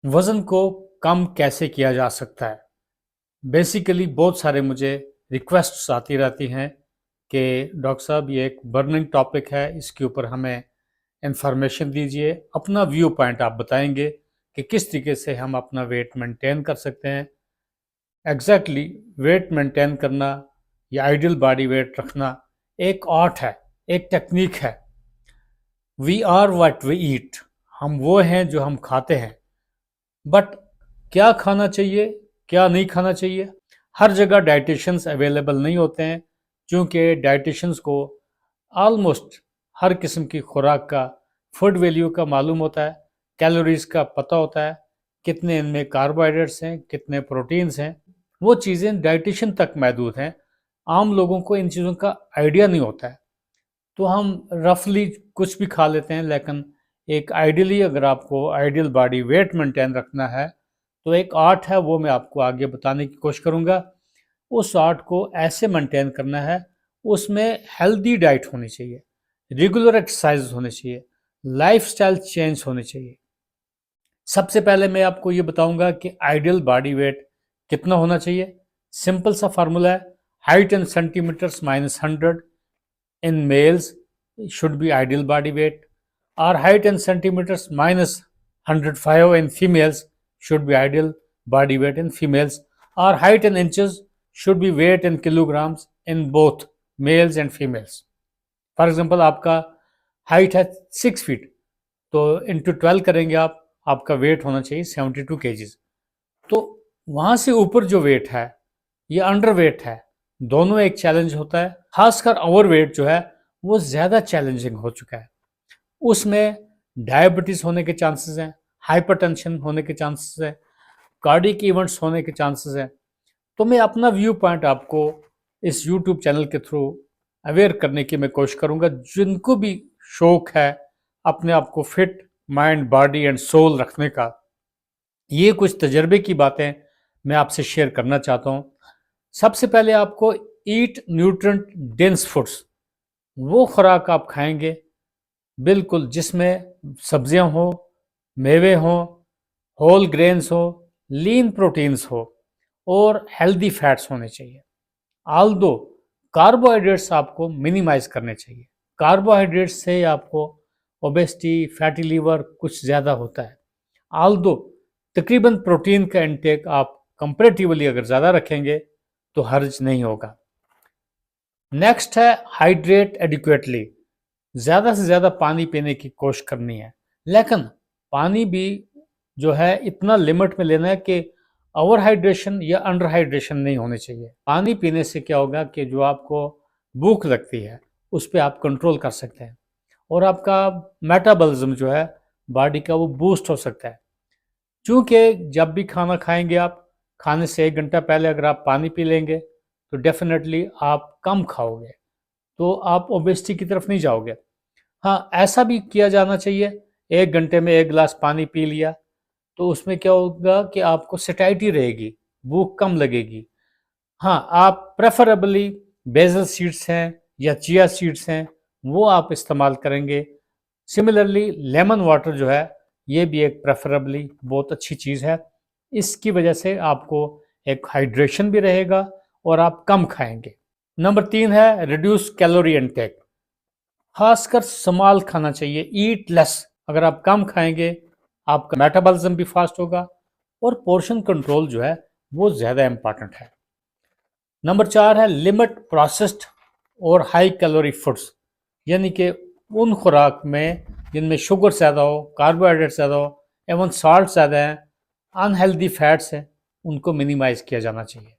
वज़न को कम कैसे किया जा सकता है? बेसिकली बहुत सारे मुझे रिक्वेस्ट्स आती रहती हैं कि डॉक्टर साहब ये एक बर्निंग टॉपिक है, इसके ऊपर हमें इन्फॉर्मेशन दीजिए, अपना व्यू पॉइंट आप बताएँगे कि किस तरीके से हम अपना वेट मेंटेन कर सकते हैं। एग्ज़ैक्टली वेट मेंटेन करना या आइडियल बॉडी वेट रखना एक आर्ट है, एक टेक्नीक है। We are what we eat, हम वो हैं जो हम खाते हैं। बट क्या खाना चाहिए, क्या नहीं खाना चाहिए? हर जगह डाइटिशियंस अवेलेबल नहीं होते हैं, क्योंकि डाइटिशियंस को ऑलमोस्ट हर किस्म की खुराक का, फूड वैल्यू का मालूम होता है, कैलोरीज का पता होता है, कितने इनमें कार्बोहाइड्रेट्स हैं, कितने प्रोटीन्स हैं। वो चीज़ें डाइटिशियन तक महदूद हैं। आम लोगों को इन चीज़ों का आइडिया नहीं होता है। तो हम रफली कुछ भी खा लेते हैं, लेकिन एक आइडियली अगर आपको आइडियल बॉडी वेट मेंटेन रखना है तो एक आर्ट है, वो मैं आपको आगे बताने की कोशिश करूँगा। उस आर्ट को ऐसे मेंटेन करना है, उसमें हेल्दी डाइट होनी चाहिए, रेगुलर एक्सरसाइज होने चाहिए, लाइफस्टाइल चेंज होने चाहिए। सबसे पहले मैं आपको ये बताऊंगा कि आइडियल बॉडी वेट कितना होना चाहिए। सिंपल सा फार्मूला है, height in centimetres minus 100 in males should be ideal body weight, or height in centimeters minus 105 in females should be ideal body weight in females, or height in inches should be weight in kilograms in both males and females. For example आपका height है 6 feet, तो into 12 करेंगे आप, आपका wait होना चाहिए 72 kgs। तो वहां से ऊपर जो वेट है ये अंडर वेट है, दोनों एक चैलेंज होता है। खासकर ओवर वेट जो है वो ज़्यादा चैलेंजिंग हो चुका है। उसमें डायबिटीज़ होने के चांसेस हैं, हाइपरटेंशन होने के चांसेस हैं, कार्डियक इवेंट्स होने के चांसेस हैं। तो मैं अपना व्यू पॉइंट आपको इस यूट्यूब चैनल के थ्रू अवेयर करने की मैं कोशिश करूंगा। जिनको भी शौक है अपने आप को fit mind body and soul रखने का, ये कुछ तजर्बे की बातें मैं आपसे शेयर करना चाहता हूँ। सबसे पहले आपको ईट न्यूट्रिएंट डेंस फूड्स, वो खुराक आप खाएंगे बिल्कुल जिसमें सब्जियां हो, मेवे हों, होल ग्रेन्स हो, लीन प्रोटीन्स हो और हेल्दी फैट्स होने चाहिए। आल्दो कार्बोहाइड्रेट्स आपको मिनिमाइज करने चाहिए। कार्बोहाइड्रेट्स से आपको ओबेसिटी, फैटी लीवर कुछ ज़्यादा होता है। आल्दो तकरीबन प्रोटीन का इंटेक आप कंपेरेटिवली अगर ज़्यादा रखेंगे तो हर्ज नहीं होगा। नेक्स्ट है हाइड्रेट एडिक्वेटली, ज़्यादा से ज़्यादा पानी पीने की कोशिश करनी है, लेकिन पानी भी जो है इतना लिमिट में लेना है कि ओवर हाइड्रेशन या अंडर हाइड्रेशन नहीं होने चाहिए। पानी पीने से क्या होगा कि जो आपको भूख लगती है उस पर आप कंट्रोल कर सकते हैं और आपका मेटाबॉलिज्म जो है बॉडी का वो बूस्ट हो सकता है। क्योंकि जब भी खाना खाएंगे आप, खाने से 1 घंटा पहले अगर आप पानी पी लेंगे तो डेफिनेटली आप कम खाओगे, तो आप ओबेसिटी की तरफ नहीं जाओगे। हाँ, ऐसा भी किया जाना चाहिए, 1 घंटे में 1 गिलास पानी पी लिया तो उसमें क्या होगा कि आपको सैटिस्फैक्टी रहेगी, भूख कम लगेगी। हाँ, आप प्रेफरेबली बेसल सीड्स हैं या चिया सीड्स हैं वो आप इस्तेमाल करेंगे। सिमिलरली लेमन वाटर जो है ये भी एक प्रेफरेबली बहुत अच्छी चीज़ है। इसकी वजह से आपको एक हाइड्रेशन भी रहेगा और आप कम खाएंगे। नंबर 3 है रिड्यूस कैलोरी इनटेक। खासकर संभाल खाना चाहिए, ईट लेस। अगर आप कम खाएंगे आपका मेटाबॉलिज्म भी फास्ट होगा और पोर्शन कंट्रोल जो है वो ज़्यादा इंपॉर्टेंट है। नंबर 4 है लिमिट प्रोसेस्ड और हाई कैलोरी फूड्स, यानी कि उन खुराक में जिनमें शुगर ज़्यादा हो, कार्बोहाइड्रेट ज़्यादा हो, एवं साल्ट ज़्यादा है, अनहेल्दी फैट्स हैं, उनको मिनिमाइज किया जाना चाहिए।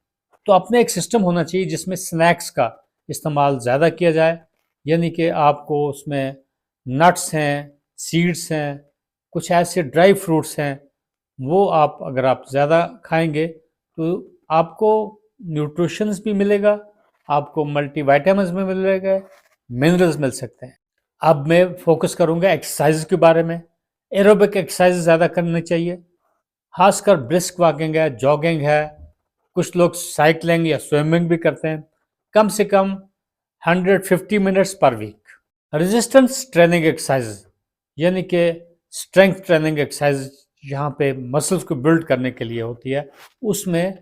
तो अपने एक सिस्टम होना चाहिए जिसमें स्नैक्स का इस्तेमाल ज़्यादा किया जाए, यानी कि आपको उसमें नट्स हैं, सीड्स हैं, कुछ ऐसे ड्राई फ्रूट्स हैं, वो आप अगर आप ज़्यादा खाएंगे तो आपको न्यूट्रिशंस भी मिलेगा, आपको मल्टीविटामिन्स भी मिलेगा, मिनरल्स मिल सकते हैं। अब मैं फोकस करूंगा एक्सरसाइज के बारे में। एरोबिक एक्सरसाइज ज़्यादा करनी चाहिए, खासकर ब्रिस्क वॉकिंग है, जॉगिंग है, कुछ लोग साइकिलिंग या स्विमिंग भी करते हैं। कम से कम 150 minutes per week. Resistance training exercise, यानी कि स्ट्रेंथ ट्रेनिंग एक्सरसाइज यहाँ पे मसल्स को बिल्ड करने के लिए होती है, उसमें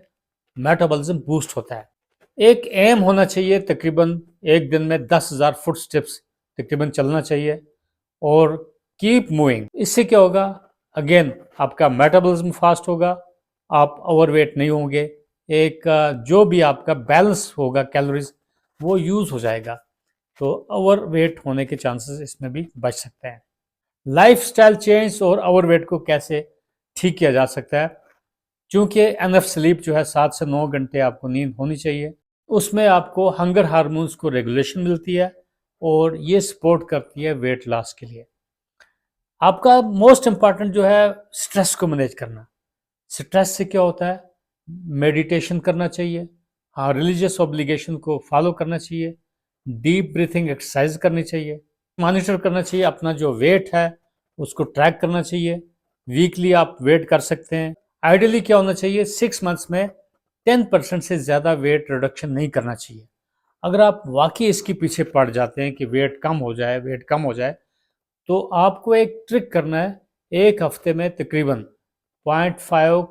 मेटाबॉलिज्म बूस्ट होता है। एक एम होना चाहिए, तकरीबन एक दिन में 10,000 फुट स्टेप्स तकरीबन चलना चाहिए और कीप मूविंग। इससे क्या होगा, अगेन आपका मेटाबॉलिज्म फास्ट होगा, आप ओवरवेट नहीं होंगे, एक जो भी आपका बैलेंस होगा कैलोरीज वो यूज हो जाएगा, तो ओवरवेट होने के चांसेस इसमें भी बच सकते हैं। लाइफस्टाइल चेंज और ओवरवेट को कैसे ठीक किया जा सकता है, क्योंकि एनफ स्लीप जो है 7 से 9 घंटे आपको नींद होनी चाहिए, उसमें आपको हंगर हार्मोन्स को रेगुलेशन मिलती है और ये सपोर्ट करती है वेट लॉस के लिए। आपका मोस्ट इंपॉर्टेंट जो है स्ट्रेस को मैनेज करना। स्ट्रेस से क्या होता है, मेडिटेशन करना चाहिए, हाँ रिलीजियस ऑब्लिगेशन को फॉलो करना चाहिए, डीप ब्रीथिंग एक्सरसाइज करनी चाहिए, मॉनिटर करना चाहिए अपना जो वेट है उसको ट्रैक करना चाहिए, वीकली आप वेट कर सकते हैं। आइडियली क्या होना चाहिए, 6 मंथ्स में 10% से ज़्यादा वेट रिडक्शन नहीं करना चाहिए। अगर आप वाकई इसके पीछे पड़ जाते हैं कि वेट कम हो जाए, वेट कम हो जाए, तो आपको एक ट्रिक करना है, एक हफ्ते में तकरीबन 0.5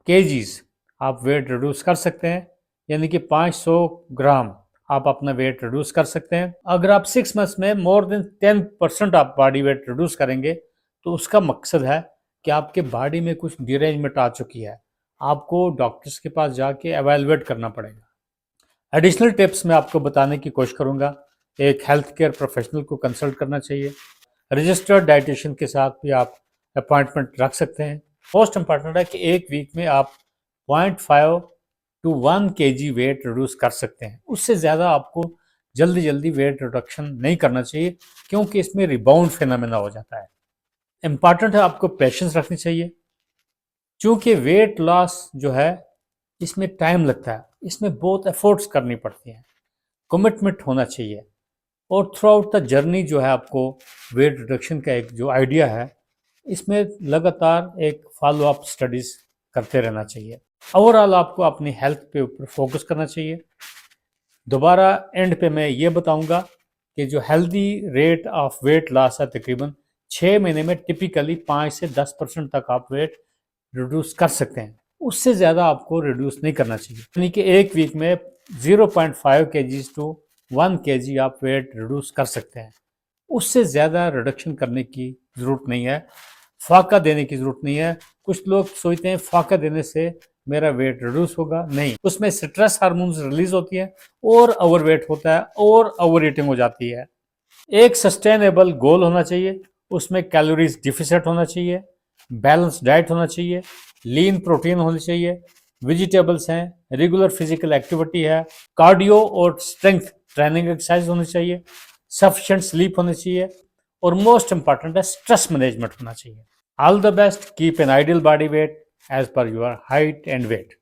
केजीज आप वेट रिड्यूस कर सकते हैं, यानी कि 500 ग्राम आप अपना वेट रिड्यूस कर सकते हैं। अगर आप 6 मंथ्स में मोर देन 10% आप बॉडी वेट रिड्यूस करेंगे, तो उसका मकसद है कि आपके बॉडी में कुछ डिरेंजमेंट आ चुकी है, आपको डॉक्टर्स के पास जाके एवेलुएट करना पड़ेगा। एडिशनल टिप्स मैं आपको बताने की कोशिश करूंगा। एक हेल्थ केयर प्रोफेशनल को कंसल्ट करना चाहिए, रजिस्टर्ड डाइटिशियन के साथ भी आप अपॉइंटमेंट रख सकते हैं। मोस्ट इंपॉर्टेंट है कि एक वीक में आप 0.5 टू 1 केजी वेट रिड्यूस कर सकते हैं, उससे ज़्यादा आपको जल्दी जल्दी वेट रिडक्शन नहीं करना चाहिए, क्योंकि इसमें रिबाउंड फिनोमेना हो जाता है। इम्पॉर्टेंट है आपको पेशेंस रखनी चाहिए, क्योंकि वेट लॉस जो है इसमें टाइम लगता है, इसमें बहुत एफर्ट्स करनी पड़ती हैं, कमिटमेंट होना चाहिए, और थ्रू आउट द जर्नी जो है आपको वेट रिडक्शन का एक जो आइडिया है, इसमें लगातार एक फॉलो अप स्टडीज करते रहना चाहिए। ओवरऑल आपको अपनी हेल्थ पे ऊपर फोकस करना चाहिए। दोबारा एंड पे मैं ये बताऊंगा कि जो healthy rate of weight loss है, तकरीबन 6 महीने में टिपिकली 5 से 10% तक आप वेट रिड्यूस कर सकते हैं, उससे ज़्यादा आपको रिड्यूस नहीं करना चाहिए। यानी कि एक वीक में 0.5 केजीज टू 1 केजी आप वेट रिड्यूस कर सकते हैं, उससे ज़्यादा रिडक्शन करने की ज़रूरत नहीं है, फाका देने की ज़रूरत नहीं है। कुछ लोग सोचते हैं फाका देने से मेरा वेट रिड्यूस होगा, नहीं, उसमें स्ट्रेस हार्मोन्स रिलीज होती है और ओवरवेट होता है और ओवर ईटिंग हो जाती है। एक सस्टेनेबल गोल होना चाहिए, उसमें कैलोरीज डिफिसिट होना चाहिए, बैलेंस डाइट होना चाहिए, लीन प्रोटीन होनी चाहिए, वेजिटेबल्स हैं, रेगुलर फिजिकल एक्टिविटी है, कार्डियो और स्ट्रेंथ ट्रेनिंग एक्सरसाइज होनी चाहिए, सफिशिएंट स्लीप होनी चाहिए, और मोस्ट इंपॉर्टेंट है स्ट्रेस मैनेजमेंट होना चाहिए। All the best, keep an ideal body weight as per your height and wait.